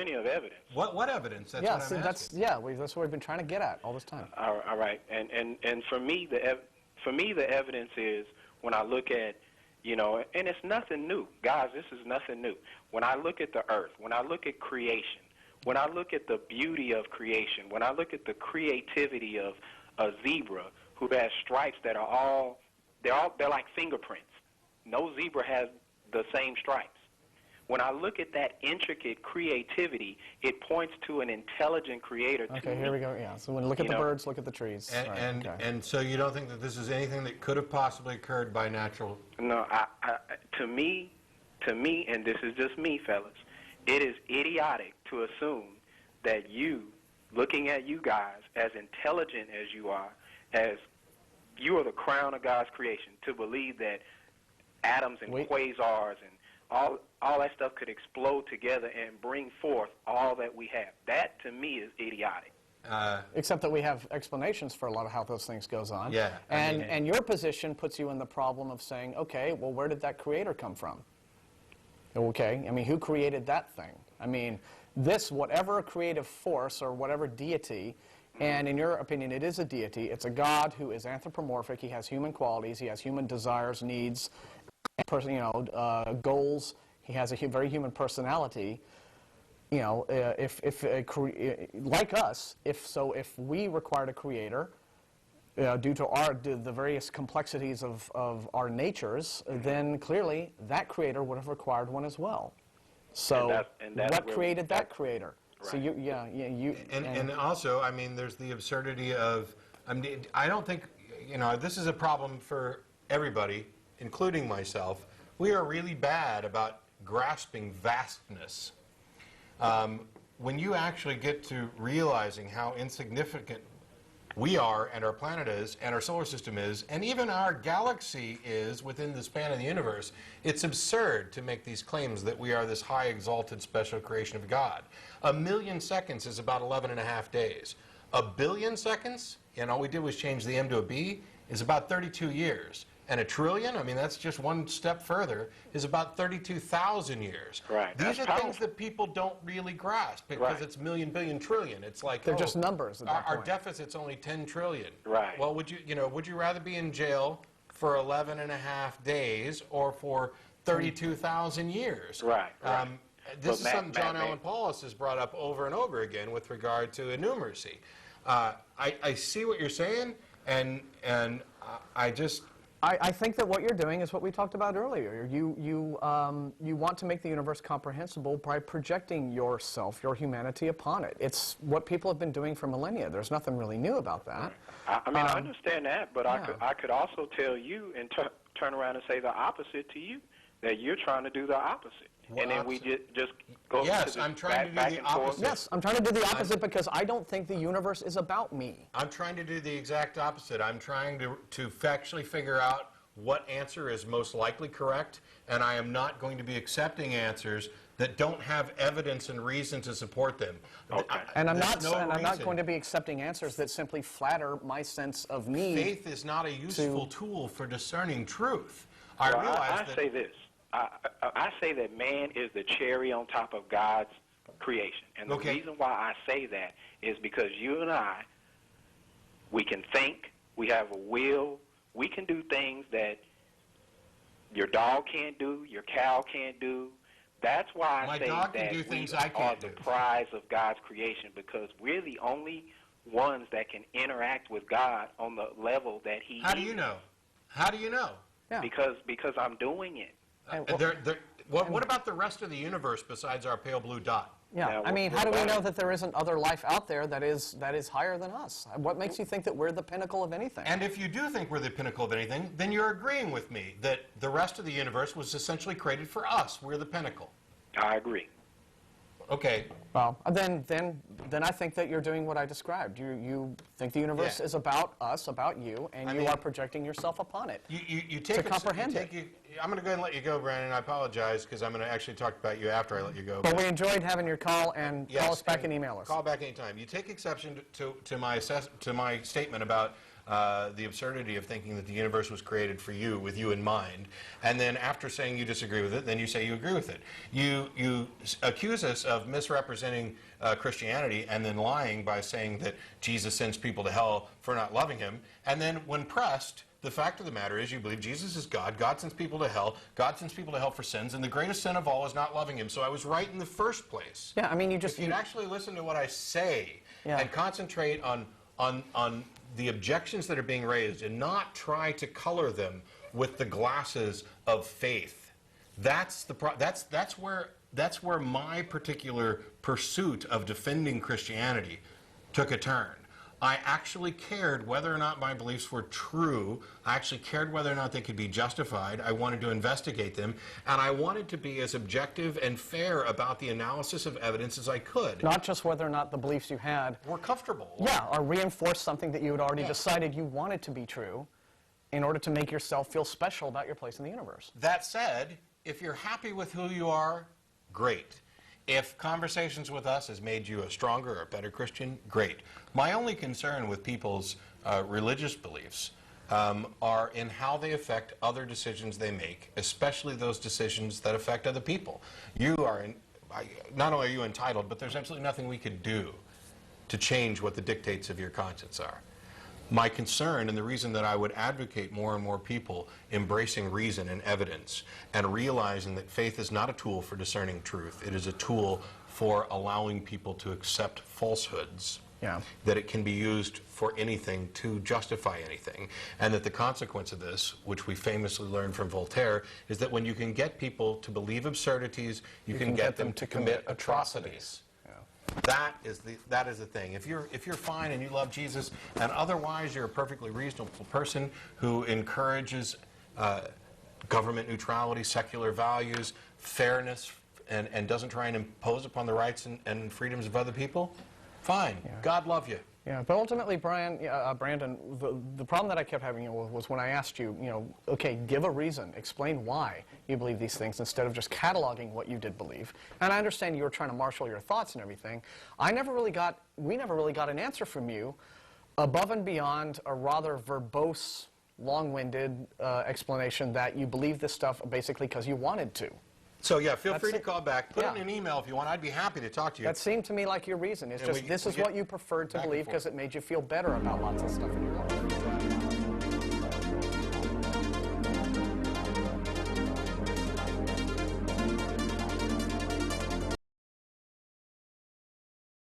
plenty of evidence. What evidence? That's yeah, what I'm asking. that's what we've been trying to get at all this time. All right, and for me, the evidence is when I look at, you know, and it's nothing new, guys. This is nothing new. When I look at the earth, when I look at creation, when I look at the beauty of creation, when I look at the creativity of a zebra who has stripes that are they're like fingerprints. No zebra has the same stripes. When I look at that intricate creativity, it points to an intelligent creator. Okay, here we go. Yeah. So when you look at the birds, look at the trees. And so you don't think that this is anything that could have possibly occurred by natural? No. To me, and this is just me, fellas, it is idiotic to assume that you, looking at you guys, as intelligent as you are the crown of God's creation, to believe that atoms and quasars and all that stuff could explode together and bring forth all that we have. That, to me, is idiotic. Except that we have explanations for a lot of how those things goes on. Yeah. And your position puts you in the problem of saying, okay, well, where did that creator come from? Okay, I mean, who created that thing? I mean, whatever creative force or whatever deity, and in your opinion, it is a deity. It's a God who is anthropomorphic. He has human qualities. He has human desires, needs, goals. He has a very human personality. You know, like us, if we required a creator, due to the various complexities of our natures, then clearly that creator would have required one as well. So what created that creator? Right. So and also, I mean, there's the absurdity of, I mean, I don't think, you know, this is a problem for everybody, including myself. We are really bad about grasping vastness. When you actually get to realizing how insignificant we are, and our planet is, and our solar system is, and even our galaxy is within the span of the universe, it's absurd to make these claims that we are this high exalted special creation of God. 1,000,000 seconds is about 11.5 days. 1 billion seconds, and all we did was change the M to a B, is about 32 years. And 1 trillion, I mean, that's just one step further, is about 32,000 years. Right. These are things that people don't really grasp because it's million, billion, trillion. It's like they're just numbers at that our point. deficit's only 10 trillion. Right. Well, would you rather be in jail for 11.5 days or for 32,000 years? Right. This is something John Allen Paulus has brought up over and over again with regard to innumeracy. I see what you're saying, and I think that what you're doing is what we talked about earlier. You want to make the universe comprehensible by projecting yourself, your humanity, upon it. It's what people have been doing for millennia. There's nothing really new about that. I mean, I understand that, but yeah. I could also tell you and turn around and say the opposite to you, that you're trying to do the opposite. And then we just go yes, I'm trying to do the opposite. Yes, I'm trying to do the opposite because I don't think the universe is about me. I'm trying to do the exact opposite. I'm trying to factually figure out what answer is most likely correct, and I am not going to be accepting answers that don't have evidence and reason to support them. Okay. And I'm not going to be accepting answers that simply flatter my sense of need. Faith is not a useful tool for discerning truth. I say this. I say that man is the cherry on top of God's creation. And the reason why I say that is because you and I, we can think, we have a will, we can do things that your dog can't do, your cow can't do. That's why I say that we are the prize of God's creation, because we're the only ones that can interact with God on the level that He How do you know? How do you know? Yeah. Because I'm doing it. What about the rest of the universe besides our pale blue dot? Yeah, now, I mean, how do we know that there isn't other life out there that is higher than us? What makes you think that we're the pinnacle of anything? And if you do think we're the pinnacle of anything, then you're agreeing with me that the rest of the universe was essentially created for us. We're the pinnacle. I agree. Okay. Well, then I think that you're doing what I described. You think the universe is about us, about you, and you are projecting yourself upon it. You take to comprehend it. I'm going to go ahead and let you go, Brandon. I apologize because I'm going to actually talk about you after I let you go. But we enjoyed having your call, and call us back and email us. Call back anytime. You take exception to my statement about the absurdity of thinking that the universe was created for you, with you in mind, and then after saying you disagree with it, then you say you agree with it. You accuse us of misrepresenting representing Christianity and then lying by saying that Jesus sends people to hell for not loving him. And then when pressed, the fact of the matter is you believe Jesus is God, God sends people to hell, God sends people to hell for sins, and the greatest sin of all is not loving him. So I was right in the first place. Yeah, I mean, If you'd actually listen to what I say Yeah. and concentrate on the objections that are being raised and not try to color them with the glasses of faith, that's where my particular pursuit of defending Christianity took a turn. I actually cared whether or not my beliefs were true. I actually cared whether or not they could be justified. I wanted to investigate them, and I wanted to be as objective and fair about the analysis of evidence as I could. Not just whether or not the beliefs you had Were comfortable. Yeah, or reinforce something that you had already decided you wanted to be true in order to make yourself feel special about your place in the universe. That said, if you're happy with who you are, great. If conversations with us has made you a stronger or better Christian, great. My only concern with people's religious beliefs are in how they affect other decisions they make, especially those decisions that affect other people. Not only are you entitled, but there's absolutely nothing we could do to change what the dictates of your conscience are. My concern, and the reason that I would advocate more and more people embracing reason and evidence and realizing that faith is not a tool for discerning truth, it is a tool for allowing people to accept falsehoods, that it can be used for anything to justify anything, and that the consequence of this, which we famously learned from Voltaire, is that when you can get people to believe absurdities, you can get them to commit atrocities. That is the thing. If you're fine and you love Jesus, and otherwise you're a perfectly reasonable person who encourages government neutrality, secular values, fairness, and doesn't try and impose upon the rights and freedoms of other people, fine. God love you. Yeah, but ultimately, Brandon, the problem that I kept having was when I asked you, okay, give a reason, explain why you believe these things instead of just cataloging what you did believe. And I understand you were trying to marshal your thoughts and everything. We never really got an answer from you above and beyond a rather verbose, long-winded explanation that you believe this stuff basically because you wanted to. So yeah, feel free to call back. Put it in an email if you want. I'd be happy to talk to you. That seemed to me like your reason. It's just this is what you preferred to believe because it made you feel better about lots of stuff in your life.